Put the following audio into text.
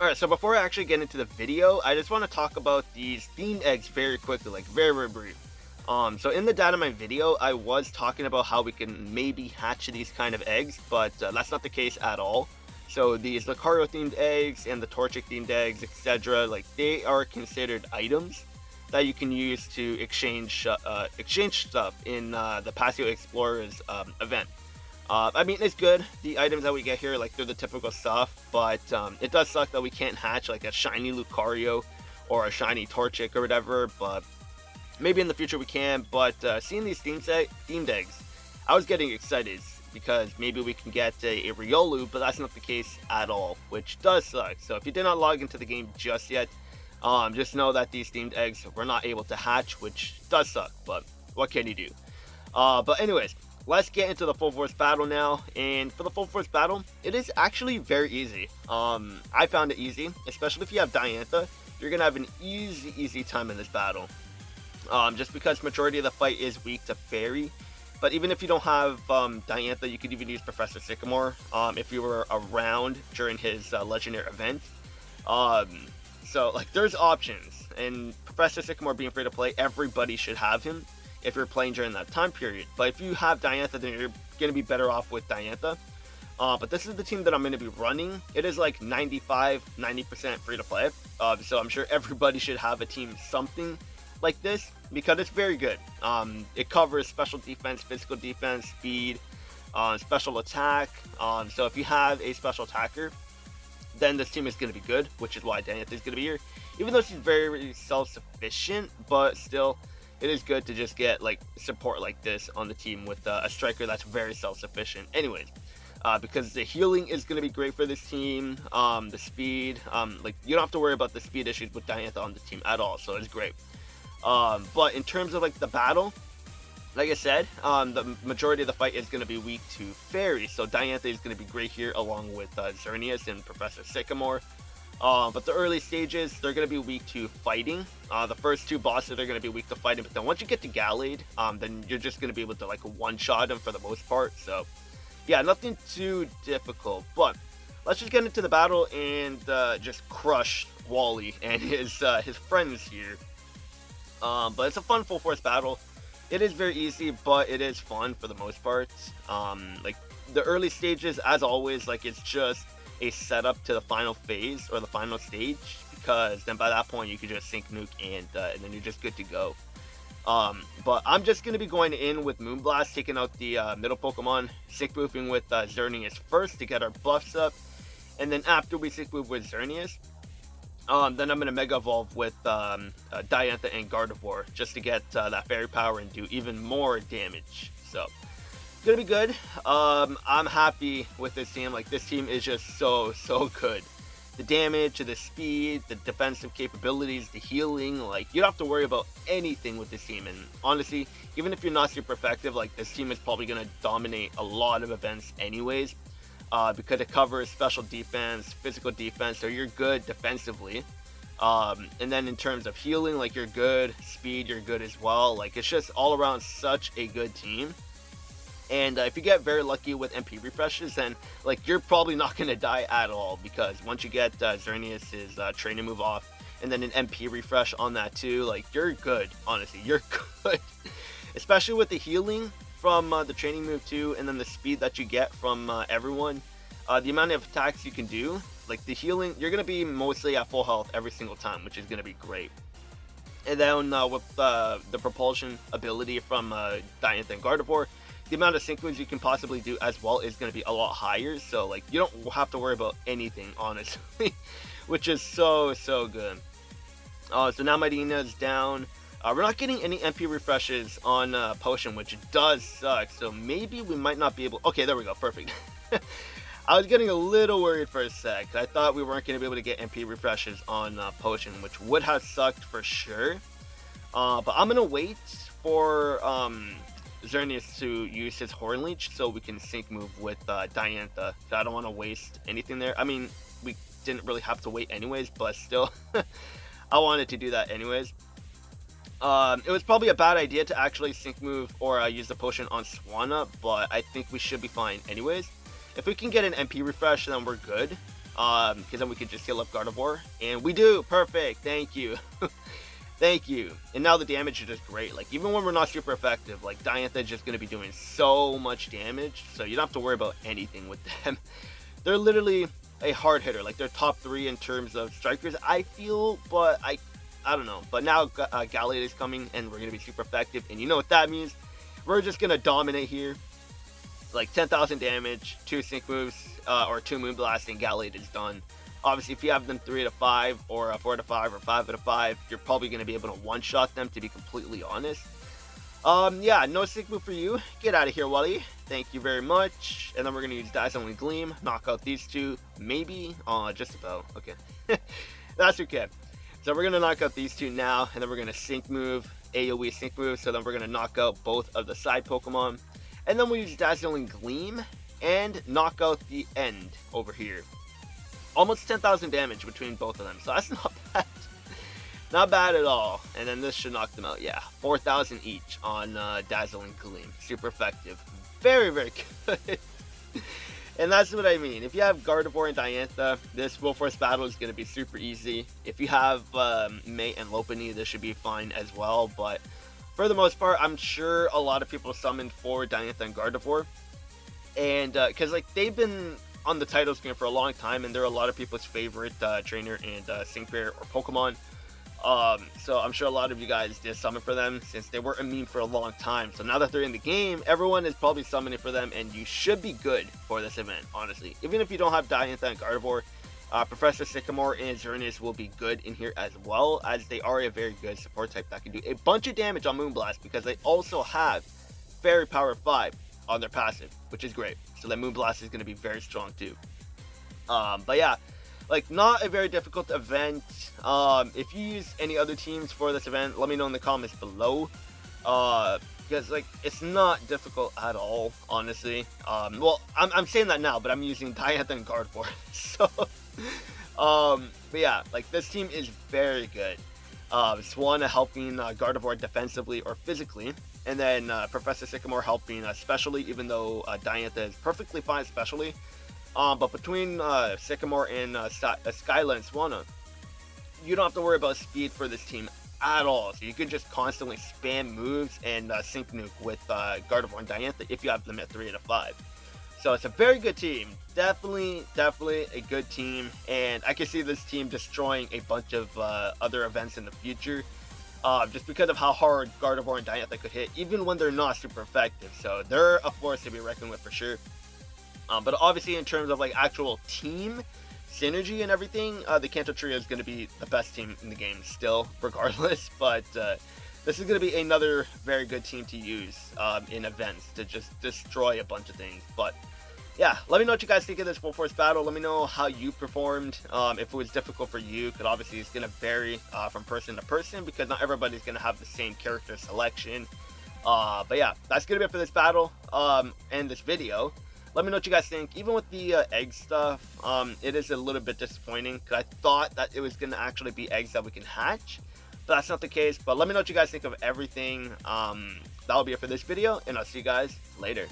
Alright, so before I actually get into the video, I just want to talk about these themed eggs very quickly, like very brief. So in the data mine video, I was talking about how we can maybe hatch these kind of eggs, but that's not the case at all. So these Lucario themed eggs and the Torchic themed eggs, etc., like they are considered items that you can use to exchange stuff in the Paseo Explorers event. I mean, it's good. The items that we get here, like, they're the typical stuff, but it does suck that we can't hatch, like, a shiny Lucario or a shiny Torchic or whatever, but maybe in the future we can. But seeing these themed eggs, I was getting excited because maybe we can get a Riolu, but that's not the case at all, which does suck. So if you did not log into the game just yet, just know that these themed eggs were not able to hatch, which does suck, but what can you do? But anyways, let's get into the full force battle now. And for the full force battle, it is actually very easy. I found it easy, especially if you have Diantha. You're gonna have an easy time in this battle. Just because majority of the fight is weak to Fairy. But even if you don't have Diantha, you could even use Professor Sycamore if you were around during his legendary event. So like there's options, and Professor Sycamore being free to play, everybody should have him if you're playing during that time period. But if you have Diantha, then you're going to be better off with Diantha. But this is the team that I'm going to be running. It is like 90% free to play. So I'm sure everybody should have a team something like this because it's very good. It covers special defense, physical defense, speed, special attack. So if you have a special attacker, then this team is going to be good, which is why Diantha is going to be here. Even though she's very self-sufficient, but still, it is good to just get like support like this on the team with a striker that's very self-sufficient. Anyways, because the healing is going to be great for this team. The speed, like you don't have to worry about the speed issues with Diantha on the team at all, so it's great. But in terms of like the battle, like I said, the majority of the fight is going to be weak to Fairy, so Diantha is going to be great here along with Xerneas and Professor Sycamore. But the early stages, they're going to be weak to fighting. The first two bosses are going to be weak to fighting, but then once you get to Gallade, then you're just going to be able to like one-shot them for the most part. So yeah, nothing too difficult, but let's just get into the battle and just crush Wally and his friends here. But it's a fun full force battle. It is very easy, but it is fun for the most part. Like the early stages, as always, like it's just a setup to the final phase or the final stage, because then by that point you can just sync nuke and then you're just good to go. But I'm just going to be going in with Moonblast, taking out the middle Pokemon, sync moving with Xerneas first to get our buffs up, and then after we sync move with Xerneas, then I'm going to Mega Evolve with Diantha and Gardevoir just to get that Fairy Power and do even more damage. So it's going to be good. I'm happy with this team. Like, this team is just so good. The damage, the speed, the defensive capabilities, the healing, like, you don't have to worry about anything with this team. And honestly, even if you're not super effective, like, this team is probably going to dominate a lot of events anyways. Because it covers special defense, physical defense, so you're good defensively. And then in terms of healing, like you're good, speed, you're good as well. Like it's just all around such a good team. And if you get very lucky with MP refreshes, then like you're probably not going to die at all, because once you get Xerneas' training move off, and then an MP refresh on that too, like you're good, honestly, you're good. Especially with the healing from the training move too, and then the speed that you get from everyone, the amount of attacks you can do, like the healing, you're going to be mostly at full health every single time, which is going to be great. And then with the propulsion ability from Diantha and Gardevoir, the amount of sync moves you can possibly do as well is going to be a lot higher, so like you don't have to worry about anything, honestly, which is so good. So now Medina's down. We're not getting any MP refreshes on Potion, which does suck, so maybe we might not be able... Okay, there we go, perfect. I was getting a little worried for a sec. I thought we weren't going to be able to get MP refreshes on Potion, which would have sucked for sure. But I'm going to wait for Xerneas to use his Horn Leech so we can sync move with Diantha. I don't want to waste anything there. I mean, we didn't really have to wait anyways, but still, I wanted to do that anyways. It was probably a bad idea to actually sync move or use the potion on Swanna, but I think we should be fine anyways. If we can get an MP refresh, then we're good. because then we can just heal up Gardevoir, and we do. Perfect. Thank you. Thank you. And now the damage is just great. Like, even when we're not super effective, like, Diantha is just going to be doing so much damage, so you don't have to worry about anything with them. They're literally a hard hitter. Like, they're top 3 in terms of strikers, I feel, but I don't know. But now Gallade is coming, and we're going to be super effective, and you know what that means. We're just going to dominate here. Like, 10,000 damage, 2 sync moves, or 2 Moonblast, and Gallade is done. Obviously, if you have them 3 out of 5, or 4 out of 5, or 5 out of 5, you're probably going to be able to one-shot them, to be completely honest. Yeah, no sync move for you. Get out of here, Wally. Thank you very much. And then we're going to use Dazzling Gleam, knock out these 2, maybe. Just about. Okay. That's okay. So we're going to knock out these 2 now, and then we're going to sync move, AoE sync move, so then we're going to knock out both of the side Pokemon. And then we use Dazzling Gleam, and knock out the end over here. Almost 10,000 damage between both of them, so that's not bad. Not bad at all. And then this should knock them out. Yeah, 4,000 each on Dazzling Gleam. Super effective. Very, very good. And that's what I mean. If you have Gardevoir and Diantha, this Full Force battle is going to be super easy. If you have May and Lopunny, this should be fine as well. But for the most part, I'm sure a lot of people summoned for Diantha and Gardevoir. And because like they've been on the title screen for a long time, and they're a lot of people's favorite trainer and sync pair or Pokemon. So I'm sure a lot of you guys did summon for them since they were a meme for a long time. So now that they're in the game, everyone is probably summoning for them, and you should be good for this event, honestly. Even if you don't have Diantha and Gardevoir, Professor Sycamore and Xerneas will be good in here as well, as they are a very good support type that can do a bunch of damage on Moonblast, because they also have Fairy Power 5 on their passive, which is great. So that Moonblast is going to be very strong too. But yeah, like, not a very difficult event. If you use any other teams for this event, let me know in the comments below. Because like, it's not difficult at all, honestly. Well, I'm saying that now, but I'm using Diantha and Gardevoir. So, but yeah, like, this team is very good. Swanna helping Gardevoir defensively or physically, and then Professor Sycamore helping specially, even though Diantha is perfectly fine specially. But between Sycamore and Skyla and Swanna, you don't have to worry about speed for this team at all. So you can just constantly spam moves and sync nuke with Gardevoir and Diantha if you have them at 3 out of 5. So it's a very good team. Definitely a good team. And I can see this team destroying a bunch of other events in the future. Just because of how hard Gardevoir and Diantha could hit, even when they're not super effective. So they're a force to be reckoned with for sure. But obviously, in terms of like actual team synergy and everything, the Kanto Trio is going to be the best team in the game still, regardless. But this is going to be another very good team to use in events to just destroy a bunch of things. But yeah, let me know what you guys think of this Full Force battle. Let me know how you performed, if it was difficult for you, because obviously it's going to vary from person to person, because not everybody's going to have the same character selection. But yeah, that's going to be it for this battle and this video. Let me know what you guys think. Even with the egg stuff, it is a little bit disappointing, because I thought that it was going to actually be eggs that we can hatch, but that's not the case. But let me know what you guys think of everything. That'll be it for this video, and I'll see you guys later.